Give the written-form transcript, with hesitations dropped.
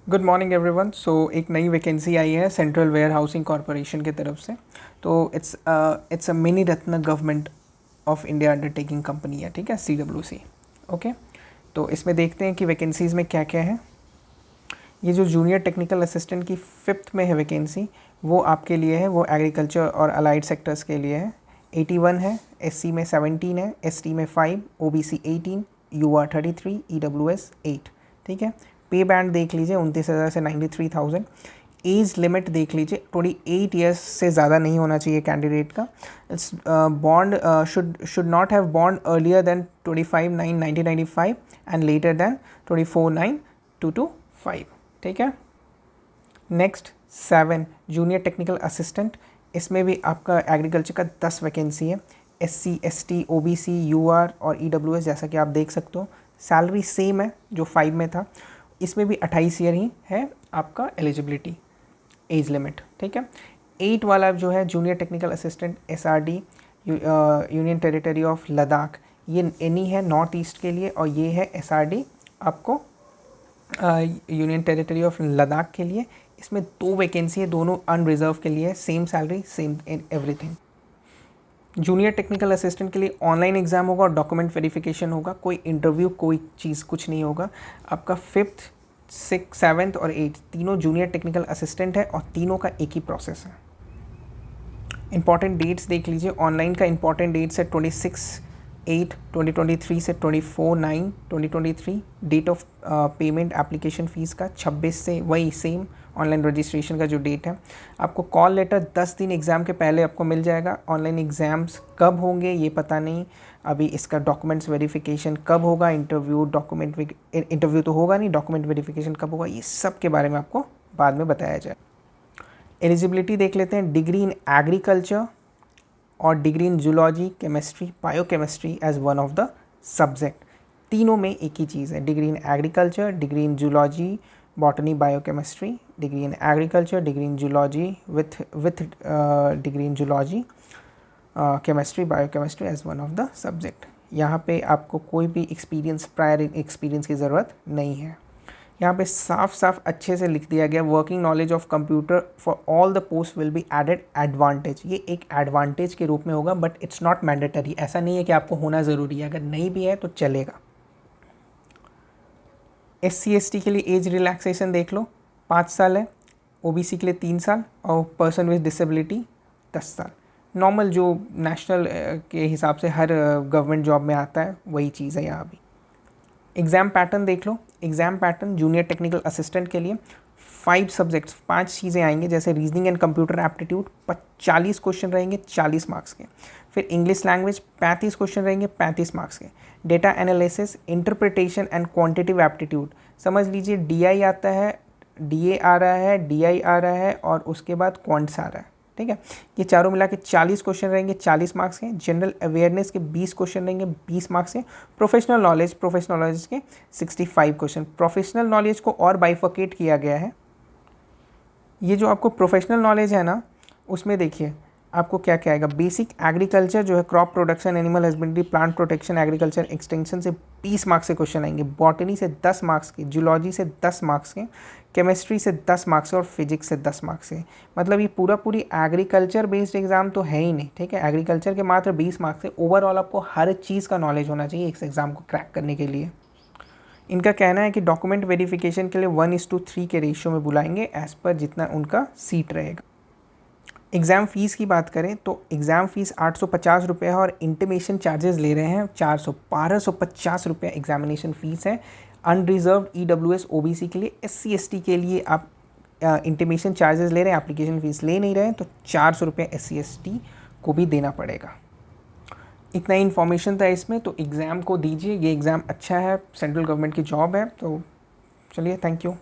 Good morning everyone. सो एक नई vacancy आई है सेंट्रल वेयर हाउसिंग कॉरपोरेशन की तरफ से। तो it's a mini Ratna government of India undertaking company है, ठीक है, CWC। ओके, तो इसमें देखते हैं कि वैकेंसीज़ में क्या क्या है। ये जो जूनियर टेक्निकल असिस्टेंट की 5th में है वैकेंसी, वो आपके लिए है, वो एग्रीकल्चर और अलाइड सेक्टर्स के लिए है। 81 है, SC में 17 है, ST में 5, OBC 18, UR 33, EWS 8, ठीक है। पे बैंड देख लीजिए 29,000 से 93,000। एज लिमिट देख लीजिए 28 ईयर्स से ज़्यादा नहीं होना चाहिए कैंडिडेट का। It's bond should not have bond earlier then 25/9/1995 and later then 24/9/225, ठीक है। नेक्स्ट 7 जूनियर टेक्निकल असिस्टेंट, इसमें भी आपका एग्रीकल्चर का 10 वैकेंसी है। SC ST OBC UR और EWS जैसा कि आप देख सकते हो। सैलरी सेम है जो 5 में था। इसमें भी 28 ईयर ही है आपका एलिजिबिलिटी एज लिमिट, ठीक है। 8 वाला जो है junior technical assistant SRD union territory of Ladakh, ये एनी है नॉर्थ ईस्ट के लिए, और ये है SRD आपको यूनियन टेरिटरी ऑफ लद्दाख के लिए। इसमें 2 वैकेंसी है, दोनों अनरिजर्व के लिए, same salary same in everything. Junior technical assistant के लिए ऑनलाइन एग्जाम होगा और डॉक्यूमेंट वेरिफिकेशन होगा, कोई इंटरव्यू कोई चीज़ कुछ नहीं होगा। आपका 5th 6th 7th और 8th तीनों जूनियर टेक्निकल असिस्टेंट है और तीनों का एक ही प्रोसेस है। इंपॉर्टेंट डेट्स देख लीजिए, ऑनलाइन का इंपॉर्टेंट डेट्स है 26/8/2023 से 24/9/2023। Date of payment application fees का 26 से वही सेम ऑनलाइन रजिस्ट्रेशन का जो डेट है। आपको कॉल लेटर 10 दिन एग्ज़ाम के पहले आपको मिल जाएगा। ऑनलाइन एग्ज़ाम्स कब होंगे ये पता नहीं अभी, इसका डॉक्यूमेंट्स वेरिफिकेशन कब होगा, इंटरव्यू तो होगा नहीं, डॉक्यूमेंट वेरिफिकेशन कब होगा, ये सब के बारे में आपको बाद में बताया जाए। एलिजिबिलिटी देख लेते हैं। डिग्री इन एग्रीकल्चर और degree in zoology, chemistry, biochemistry as one of the subject. तीनों में एक ही चीज़ है, degree in agriculture, degree in zoology, botany, biochemistry, degree in agriculture, degree in zoology with degree in zoology, chemistry, biochemistry as one of the subject. यहाँ पे आपको कोई भी प्रायर एक्सपीरियंस की ज़रूरत नहीं है। यहाँ पे साफ साफ अच्छे से लिख दिया गया, working knowledge of computer for all the post will be added advantage. ये एक एडवांटेज के रूप में होगा, बट इट्स नॉट मैंडेटरी। ऐसा नहीं है कि आपको होना ज़रूरी है, अगर नहीं भी है तो चलेगा। SC ST के लिए एज रिलैक्सेशन देख लो, 5 साल है, OBC के लिए 3 साल और पर्सन विद डिसेबिलिटी 10 साल। नॉर्मल जो नेशनल के हिसाब से हर गवर्नमेंट जॉब में आता है वही चीज़ है यहाँ भी। एग्ज़ाम पैटर्न देख लो। Exam pattern junior technical assistant के लिए 5 सब्जेक्ट्स, 5 चीज़ें आएंगी, जैसे reasoning and computer aptitude 40 question रहेंगे 40 मार्क्स के। फिर इंग्लिश लैंग्वेज 35 क्वेश्चन रहेंगे 35 मार्क्स के। Data analysis, interpretation and quantitative aptitude, समझ लीजिए DI आता है, DA आ रहा है, DI आ रहा है और उसके बाद क्वांट्स आ रहा है, ठीक है। ये चारों मिला के 40 क्वेश्चन रहेंगे 40 मार्क्स के। जनरल अवेयरनेस के 20 क्वेश्चन रहेंगे 20 मार्क्स के। प्रोफेशनल नॉलेज के 65 क्वेश्चन। प्रोफेशनल नॉलेज को और बाइफर्केट किया गया है। ये जो आपको प्रोफेशनल नॉलेज है ना, उसमें देखिए आपको क्या क्या आएगा। बेसिक एग्रीकल्चर जो है, crop production, animal husbandry, plant protection, agriculture extension से 20 मार्क्स के क्वेश्चन आएंगे। बॉटनी से 10 मार्क्स के, जूलॉजी से 10 मार्क्स के, केमिस्ट्री से 10 मार्क्स और फिजिक्स से 10 मार्क्स के। मतलब ये पूरी एग्रीकल्चर बेस्ड एग्जाम तो है ही नहीं, ठीक है। एग्रीकल्चर के मात्र 20 मार्क्स से ओवरऑल आपको हर चीज़ का नॉलेज होना चाहिए इस एग्ज़ाम को क्रैक करने के लिए। इनका कहना है कि डॉक्यूमेंट वेरिफिकेशन के लिए 1:3 के रेशियो में बुलाएंगे, एज़ पर जितना उनका सीट रहेगा। एग्ज़ाम फ़ीस की बात करें तो एग्ज़ाम फ़ीस 850 रुपये है और इंटीमेशन चार्जेस ले रहे हैं 1250 रुपये एग्जामिनेशन फ़ीस है। अनरिजर्व EWS OBC के लिए, SC ST के लिए आप इंटीमेशन चार्जेस ले रहे हैं, एप्लीकेशन फ़ीस ले नहीं रहे हैं, तो 400 रुपये SC ST को भी देना पड़ेगा। इतना ही इन्फॉर्मेशन था इसमें, तो एग्ज़ाम को दीजिए। ये एग्ज़ाम अच्छा है, सेंट्रल गवर्नमेंट की जॉब है, तो चलिए, थैंक यू।